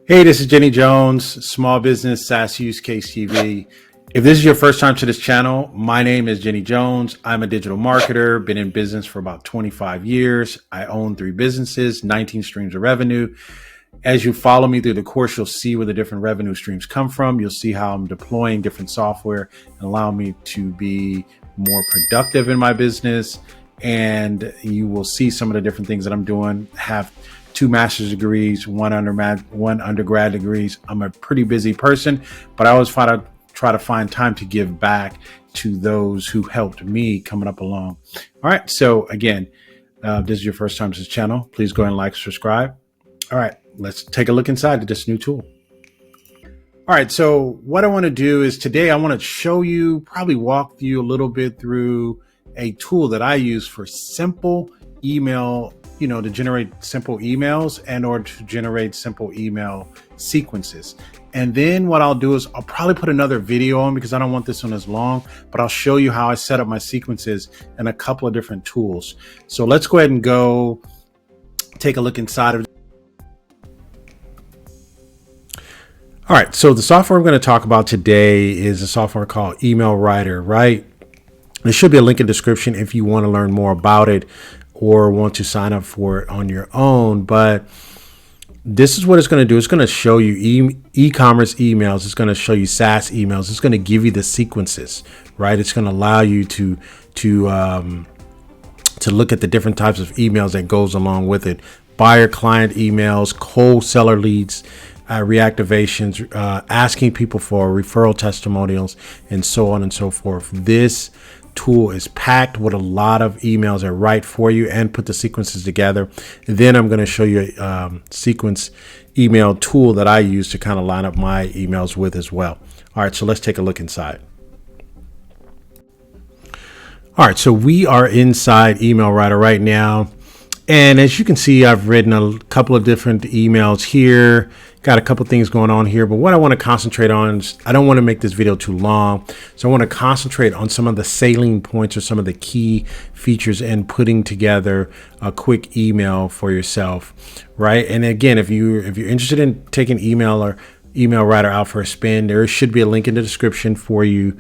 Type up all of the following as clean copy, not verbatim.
Hey, this is Jenny Jones, Small Business SaaS Use Case TV. If this is your first time to this channel, my name is Jenny Jones. I'm a digital marketer, been in business for about 25 years. I own 3 businesses, 19 streams of revenue. As you follow me through the course, you'll see where the different revenue streams come from. You'll see how I'm deploying different software and allow me to be more productive in my business. And you will see some of the different things that I'm doing. Have 2 master's degrees, one undergrad degrees. I'm a pretty busy person, but I always try to find time to give back to those who helped me coming up along. All right. So again, this is your first time to this channel. Please go ahead and like, subscribe. All right, let's take a look inside to this new tool. All right. So what I want to do is today I want to show you, probably walk you a little bit through a tool that I use for simple email, to generate simple emails and or to generate simple email sequences. And then what I'll do is I'll probably put another video on because I don't want this one as long, but I'll show you how I set up my sequences in a couple of different tools. So let's go ahead and go take a look inside of. All right. So the software I'm going to talk about today is a software called Email Writer, right? There should be a link in the description if you want to learn more about it or want to sign up for it on your own. But this is what it's going to do. It's going to show you e-commerce emails. It's going to show you SaaS emails. It's going to give you the sequences, right? It's going to allow you to look at the different types of emails that goes along with it. Buyer client emails, cold seller leads, reactivations, asking people for referral testimonials, and so on and so forth. This tool is packed with a lot of emails that write for you and put the sequences together. And then I'm going to show you a sequence email tool that I use to kind of line up my emails with as well. All right, so let's take a look inside. All right, so we are inside Email Writer right now. And as you can see, I've written a couple of different emails here, got a couple of things going on here. But what I want to concentrate on is I don't want to make this video too long. So I want to concentrate on some of the salient points or some of the key features and putting together a quick email for yourself. Right. And again, if you're interested in taking email or Email Writer out for a spin, there should be a link in the description for you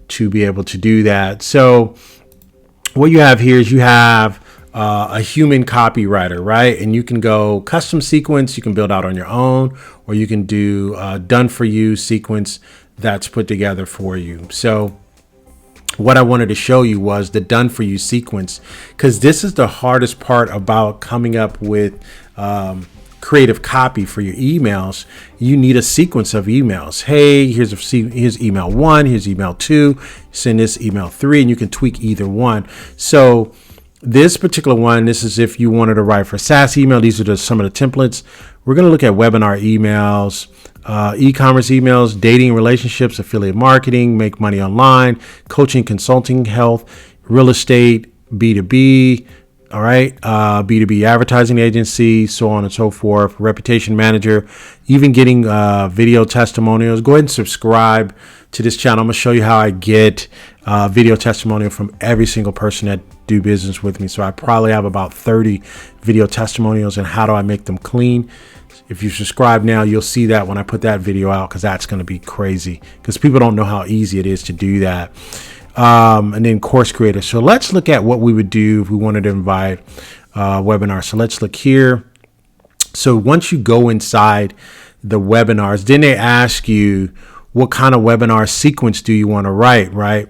to be able to do that. So what you have here is you have a human copywriter, right? And you can go custom sequence, you can build out on your own, or you can do done for you sequence that's put together for you. So what I wanted to show you was the done for you sequence, because this is the hardest part about coming up with creative copy for your emails. You need a sequence of emails. Hey, here's email 1, here's email 2, send this email 3, and you can tweak either one. So this particular one, this is if you wanted to write for SaaS email. These are some of the templates. We're going to look at webinar emails, e-commerce emails, dating, relationships, affiliate marketing, make money online, coaching, consulting, health, real estate, B2B. All right. B2B advertising agency, so on and so forth, reputation manager, even getting video testimonials. Go ahead and subscribe to this channel. I'm going to show you how I get video testimonial from every single person that do business with me. So I probably have about 30 video testimonials, and how do I make them clean? If you subscribe now, you'll see that when I put that video out, because that's going to be crazy because people don't know how easy it is to do that. And then course creator. So let's look at what we would do if we wanted to invite webinars. So let's look here. So once you go inside the webinars, then they ask you what kind of webinar sequence do you want to write, right?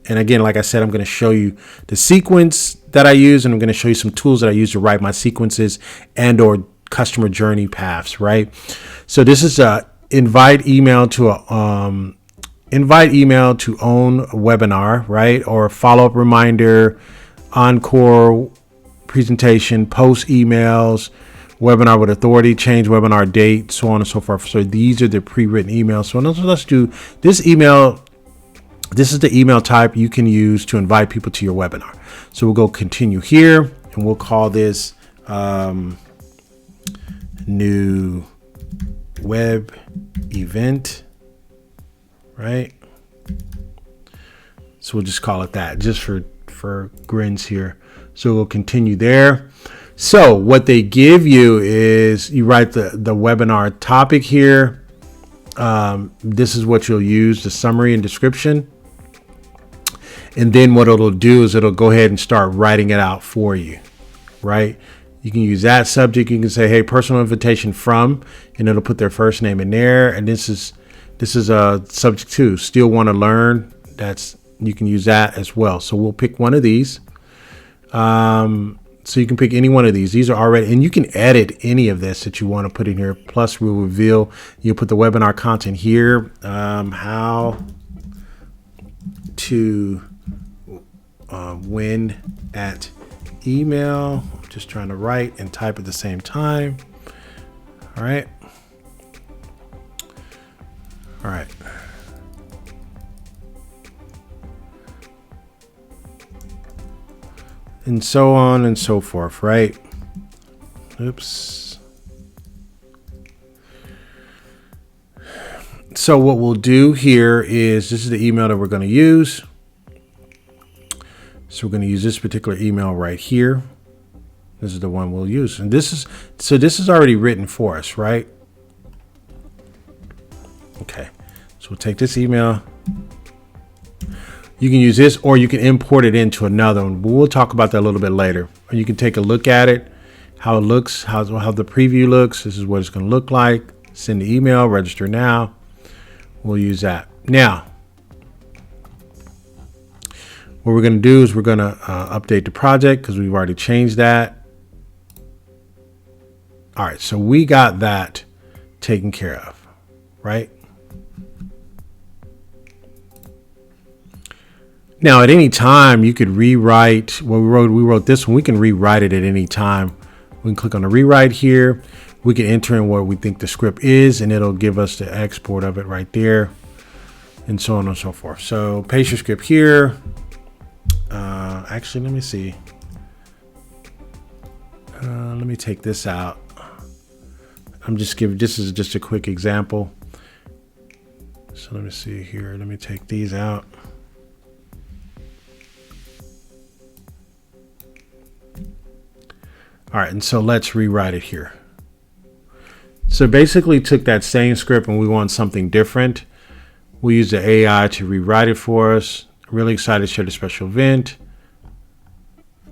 And again, like I said, I'm going to show you the sequence that I use, and I'm going to show you some tools that I use to write my sequences and or customer journey paths, right? So this is a invite email to own webinar, right? Or follow-up reminder, encore presentation, post emails, webinar with authority, change webinar date, so on and so forth. So these are the pre-written emails. So let's do this email. This is the email type you can use to invite people to your webinar. So we'll go continue here, and we'll call this new web event, right? So we'll just call it that, just for grins here. So we'll continue there. So what they give you is you write the webinar topic here. This is what you'll use, the summary and description. And then what it'll do is it'll go ahead and start writing it out for you, right? You can use that subject. You can say, hey, personal invitation from, and it'll put their first name in there. And this is a subject too. Still want to learn. You can use that as well. So we'll pick one of these. So you can pick any one of these. These are already, and you can edit any of this that you want to put in here. Plus we'll reveal, you'll put the webinar content here. How to win at email. I'm just trying to write and type at the same time. All right. All right. And so on and so forth, right? Oops. So what we'll do here is, this is the email that we're going to use. So we're going to use this particular email right here. This is the one we'll use. And this is already written for us, right? Okay. So we'll take this email. You can use this, or you can import it into another one. But we'll talk about that a little bit later. Or you can take a look at it, how it looks, how the preview looks. This is what it's going to look like. Send the email, register now. We'll use that. Now, what we're going to do is we're going to update the project because we've already changed that. All right, so we got that taken care of, right? Now, at any time, you could rewrite what we wrote this one. We can rewrite it at any time. We can click on the rewrite here. We can enter in what we think the script is, and it'll give us the export of it right there, and so on and so forth. So paste your script here. Actually, let me see. Let me take this out. This is just a quick example. So let me see here. Let me take these out. All right, and so let's rewrite it here. So basically took that same script and we want something different. We use the AI to rewrite it for us. Really excited to share the special event.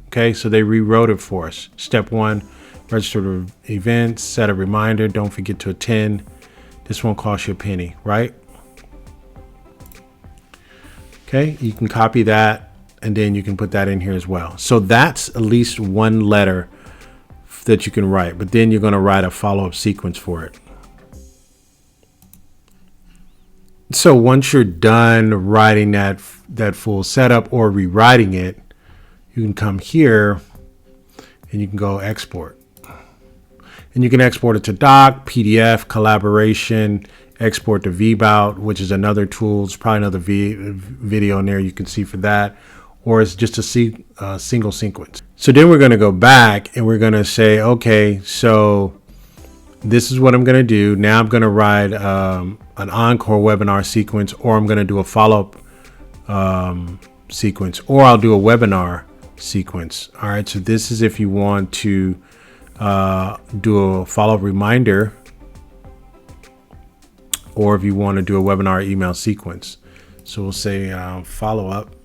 Okay, so they rewrote it for us. Step 1, register the event, set a reminder, don't forget to attend. This won't cost you a penny, right? Okay, you can copy that and then you can put that in here as well. So that's at least one letter that you can write, but then you're going to write a follow-up sequence for it. So once you're done writing that full setup or rewriting it, you can come here and you can go export. And you can export it to doc, PDF, collaboration, export to VBout, which is another tool. It's probably another video in there you can see for that. Or it's just a single sequence. So then we're going to go back and we're going to say, okay, so this is what I'm going to do. Now I'm going to write an encore webinar sequence, or I'm going to do a follow-up sequence, or I'll do a webinar sequence. All right, so this is if you want to do a follow-up reminder, or if you want to do a webinar email sequence. So we'll say follow-up.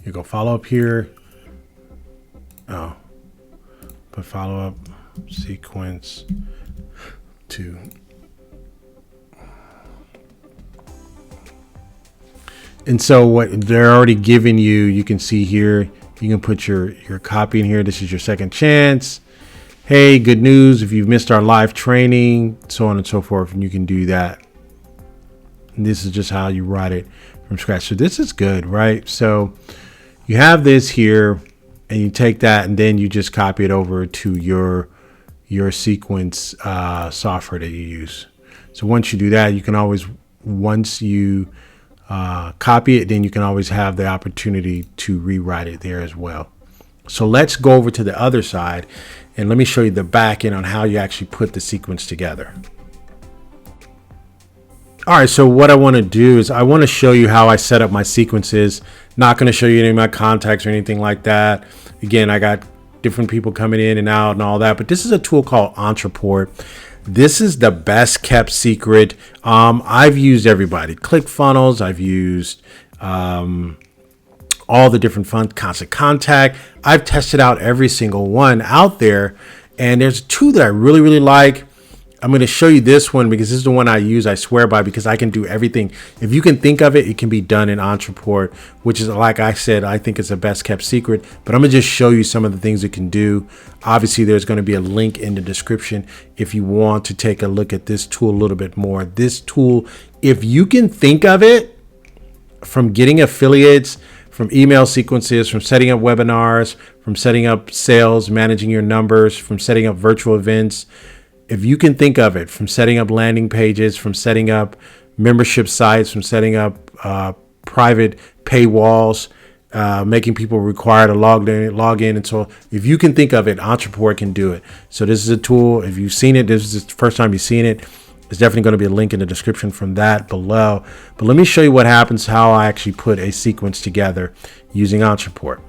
You go follow up here. Oh, but follow up sequence 2. And so what they're already giving you, you can see here, you can put your copy in here. This is your second chance. Hey, good news. If you've missed our live training, so on and so forth, and you can do that. And this is just how you write it from scratch. So this is good, right? So you have this here and you take that and then you just copy it over to your sequence software that you use. So once you do that, you can always, once you copy it, then you can always have the opportunity to rewrite it there as well. So let's go over to the other side and let me show you the back end on how you actually put the sequence together. All right, so what I want to do is I want to show you how I set up my sequences Not going to show you any of my contacts or anything like that. Again, I got different people coming in and out and all that, but this is a tool called Ontraport. This is the best kept secret. I've used everybody. ClickFunnels. I've used all the different Constant Contact. I've tested out every single one out there. And there's two that I really, really like. I'm going to show you this one because this is the one I use, I swear by, because I can do everything. If you can think of it, it can be done in Ontraport, which is, like I said, I think it's the best kept secret. But I'm going to just show you some of the things it can do. Obviously, there's going to be a link in the description if you want to take a look at this tool a little bit more. This tool, if you can think of it, from getting affiliates, from email sequences, from setting up webinars, from setting up sales, managing your numbers, from setting up virtual events, if you can think of it, from setting up landing pages, from setting up membership sites, from setting up private paywalls, making people required to log in. And so if you can think of it, Ontraport can do it. So this is a tool. If you've seen it, this is the first time you've seen it. There's definitely going to be a link in the description from that below. But let me show you what happens, how I actually put a sequence together using Ontraport.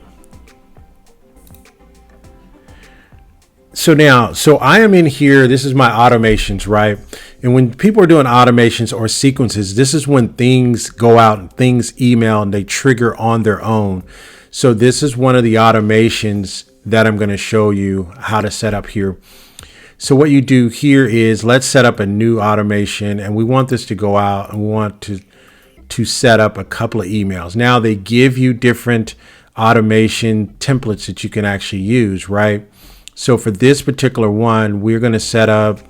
So I am in here. This is my automations, right? And when people are doing automations or sequences, this is when things go out and things email and they trigger on their own. So this is one of the automations that I'm going to show you how to set up here. So what you do here is, let's set up a new automation, and we want this to go out, and we want to set up a couple of emails. Now they give you different automation templates that you can actually use, right? So for this particular one, we're going to set up,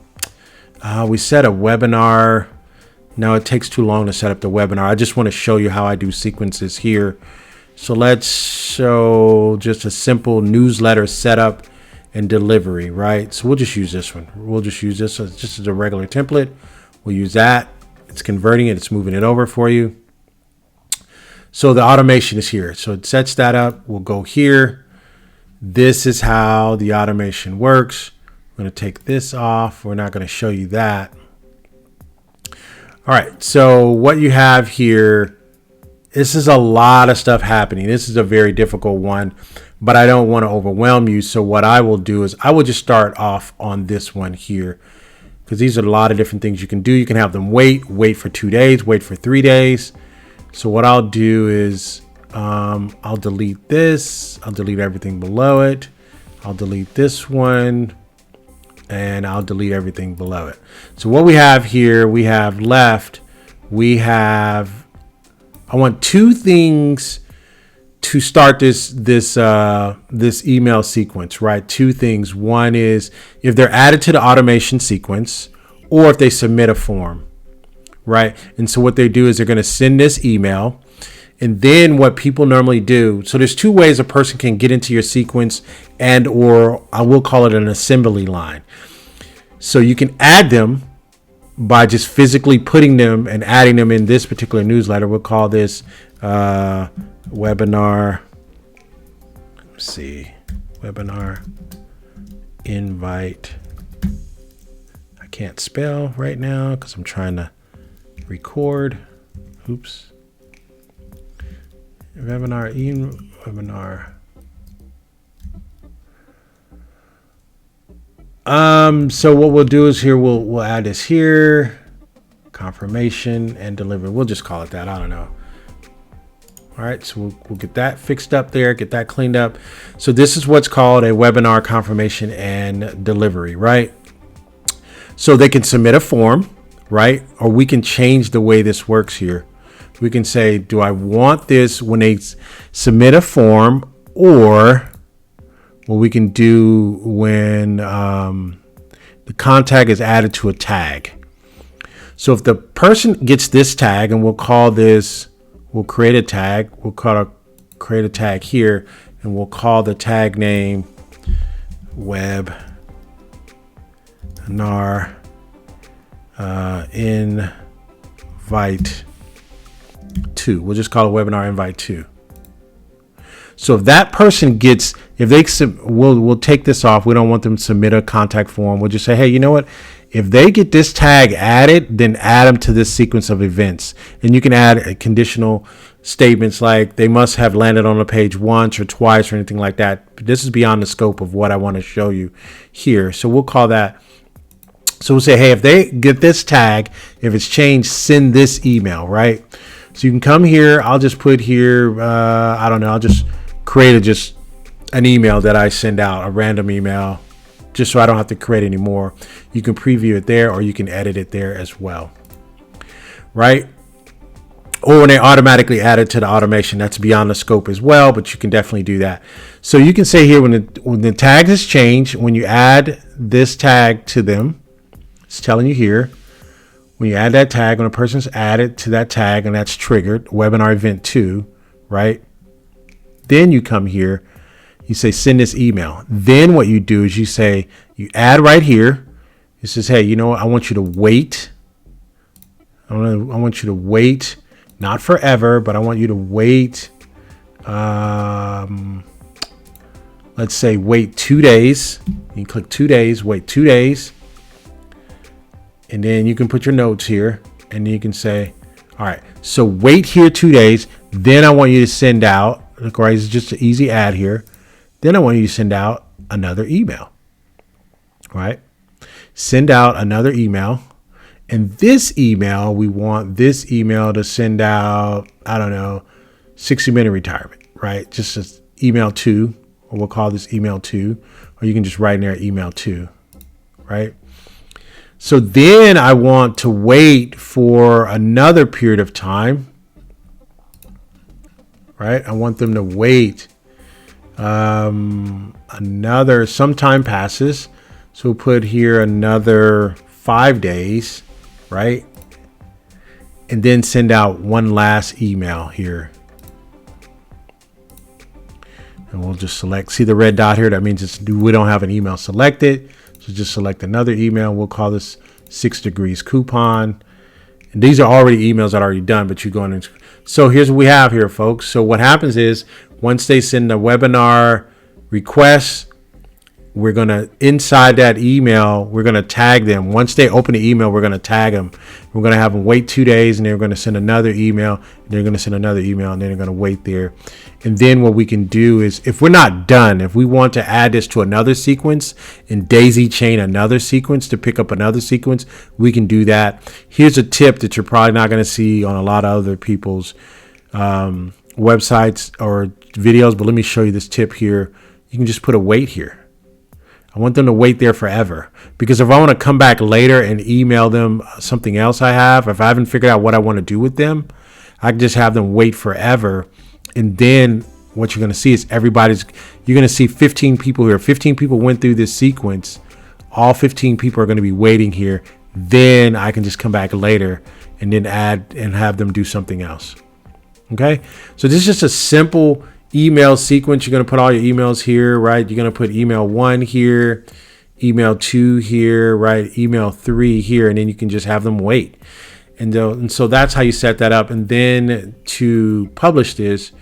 we set a webinar. No, it takes too long to set up the webinar. I just want to show you how I do sequences here. So let's show just a simple newsletter setup and delivery, right? So we'll just use this one. We'll just use this just as a regular template. We'll use that. It's converting it. It's moving it over for you. So the automation is here. So it sets that up. We'll go here. This is how the automation works. I'm going to take this off. We're not going to show you that. All right. So what you have here, this is a lot of stuff happening. This is a very difficult one, but I don't want to overwhelm you. So what I will do is I will just start off on this one here, because these are a lot of different things you can do. You can have them wait for 2 days, wait for 3 days. So what I'll do is I'll delete this. I'll delete everything below it. I'll delete this one, and I'll delete everything below it. So what we have here, we have left, I want two things to start this email sequence, right? Two things. One is if they're added to the automation sequence, or if they submit a form, right? And so what they do is they're going to send this email. And then what people normally do, so there's two ways a person can get into your sequence, and or I will call it an assembly line. So you can add them by just physically putting them and adding them in this particular newsletter. We'll call this webinar. Let's see, webinar invite. I can't spell right now because I'm trying to record. Oops. Webinar. So what we'll do is here, we'll add this here, confirmation and deliver. We'll just call it that. I don't know. All right. So we'll get that fixed up there, get that cleaned up. So this is what's called a webinar confirmation and delivery, right? So they can submit a form, right? Or we can change the way this works here. We can say, do I want this when they submit a form, or what we can do when the contact is added to a tag. So if the person gets this tag, and we'll call this, we'll create a tag. We'll create a tag here, and we'll call the tag name webinar invite 2. We'll just call it webinar invite 2. So if that person gets, we'll take this off. We don't want them to submit a contact form. We'll just say, hey, you know what? If they get this tag added, then add them to this sequence of events. And you can add a conditional statements like they must have landed on the page once or twice or anything like that. But this is beyond the scope of what I want to show you here. So we'll call that. So we'll say, hey, if they get this tag, if it's changed, send this email, right? So you can come here. I'll just put here, I don't know. I'll just create just an email that I send out, a random email, just so I don't have to create any more. You can preview it there, or you can edit it there as well, right? Or when they automatically add it to the automation, that's beyond the scope as well, but you can definitely do that. So you can say here when the tag has changed, when you add this tag to them, it's telling you here, when you add that tag, when a person's added to that tag and that's triggered, webinar event 2, right? Then you come here, you say send this email. Then what you do is you say, you add right here. It says, hey, you know what? I want you to wait. I want you to wait, not forever, but I want you to wait. Let's say wait 2 days. You can click 2 days, wait 2 days. And then you can put your notes here, and then you can say, all right, so wait here 2 days. Then I want you to send out, look, right, it's just an easy add here. Then I want you to send out another email, right? Send out another email. And this email, we want this email to send out, I don't know, 60-minute retirement, right? Just as email 2, or we'll call this email 2, or you can just write in there email 2, right? So then I want to wait for another period of time, right? I want them to wait some time passes. So we'll put here another 5 days, right? And then send out one last email here. And we'll just select, see the red dot here? That means we don't have an email selected. So just select another email. We'll call this 6 degrees coupon. And these are already emails that are already done, but you go in and, so here's what we have here, folks. So what happens is once they send the webinar request, we're going to, inside that email, we're going to tag them. Once they open the email, we're going to tag them. We're going to have them wait 2 days, and they're going to send another email, and they're going to send another email, and then they're going to wait there. And then what we can do is, if we're not done, if we want to add this to another sequence and daisy chain another sequence to pick up another sequence, we can do that. Here's a tip that you're probably not going to see on a lot of other people's websites or videos, but let me show you this tip here. You can just put a wait here. I want them to wait there forever, because if I want to come back later and email them something else I have, if I haven't figured out what I want to do with them, I can just have them wait forever. And then what you're going to see is you're going to see 15 people here. 15 people went through this sequence. All 15 people are going to be waiting here. Then I can just come back later and then add and have them do something else. Okay. So this is just a simple email sequence. You're going to put all your emails here, right? You're going to put email 1 here, email 2 here, right? Email 3 here, and then you can just have them wait. And so that's how you set that up. And then to publish this,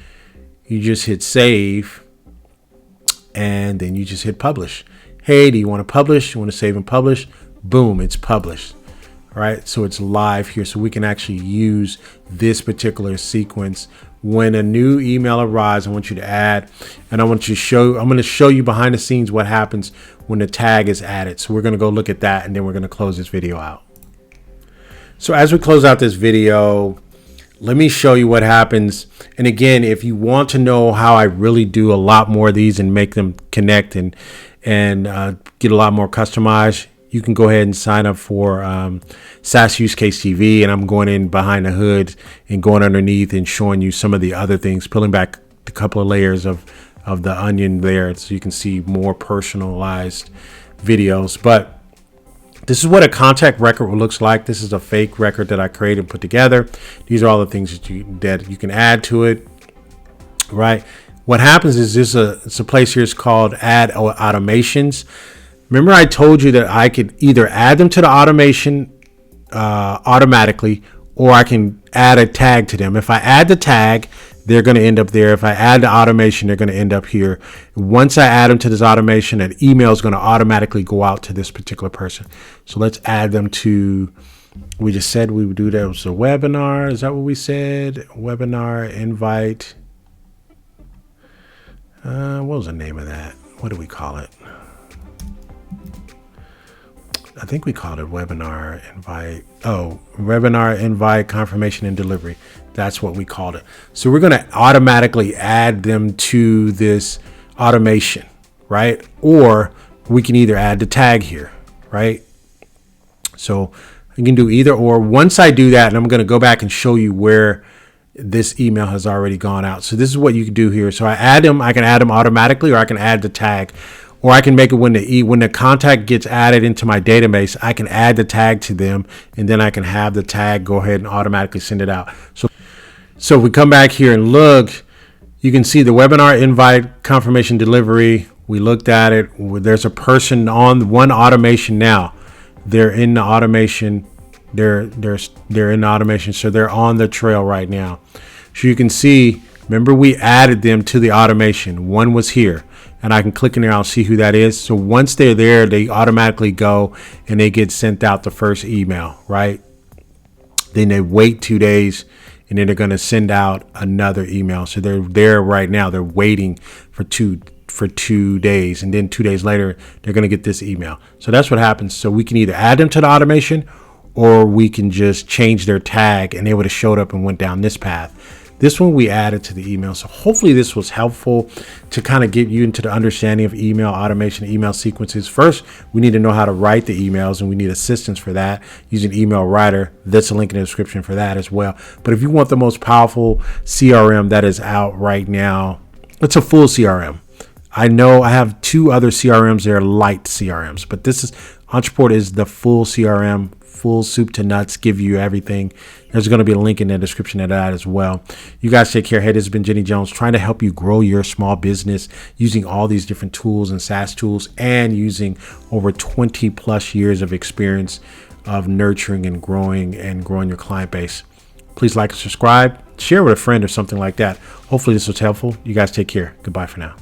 you just hit save, and then you just hit publish. Hey, do you want to publish? You want to save and publish? Boom, it's published. All right, so it's live here, so we can actually use this particular sequence. When a new email arrives, I want you to add, and I'm going to show you behind the scenes what happens when the tag is added. So we're going to go look at that, and then we're going to close this video out. So as we close out this video, let me show you what happens. And again, if you want to know how I really do a lot more of these and make them connect and get a lot more customized, you can go ahead and sign up for SaaS Use Case TV. And I'm going in behind the hood and going underneath and showing you some of the other things, peeling back a couple of layers of the onion there, so you can see more personalized videos. But this is what a contact record looks like. This is a fake record that I created and put together. These are all the things that you can add to it, right? What happens is it's a place here. It's called Add Automations. Remember I told you that I could either add them to the automation automatically, or I can add a tag to them. If I add the tag, they're going to end up there. If I add the automation, they're going to end up here. Once I add them to this automation, an email is going to automatically go out to this particular person. So let's add them to We just said we would do that. It was a webinar. Is that what we said? Webinar invite. What was the name of that? What do we call it? I think we called it webinar invite. Oh, webinar invite confirmation and delivery. That's what we called it. So we're going to automatically add them to this automation, right? Or we can either add the tag here, right? So you can do either or. Once I do that, and I'm going to go back and show you where this email has already gone out. So this is what you can do here. So I can add them automatically, or I can add the tag. Or I can make it when the contact gets added into my database, I can add the tag to them, and then I can have the tag go ahead and automatically send it out. So if we come back here and look, you can see the webinar invite confirmation delivery. We looked at it. There's a person on one automation now. They're in the automation. They're in the automation, so they're on the trail right now. So you can see. Remember, we added them to the automation. One was here, and I can click in there. I'll see who that is. So once they're there, they automatically go and they get sent out the first email, right? Then they wait 2 days, and then they're going to send out another email. So they're there right now. They're waiting for two days, and then 2 days later, they're going to get this email. So that's what happens. So we can either add them to the automation, or we can just change their tag, and they would have showed up and went down this path. This one we added to the email. So hopefully this was helpful to kind of get you into the understanding of email automation, email sequences. First, we need to know how to write the emails, and we need assistance for that using Email Writer. That's a link in the description for that as well. But if you want the most powerful CRM that is out right now, it's a full CRM. I know I have 2 other CRMs that are light CRMs, but Ontraport is the full CRM, full soup to nuts, give you everything. There's going to be a link in the description of that as well. You guys take care. Hey, this has been Jenny Jones, trying to help you grow your small business using all these different tools and SaaS tools, and using over 20 plus years of experience of nurturing and growing your client base. Please like and subscribe, share with a friend or something like that. Hopefully this was helpful. You guys take care. Goodbye for now.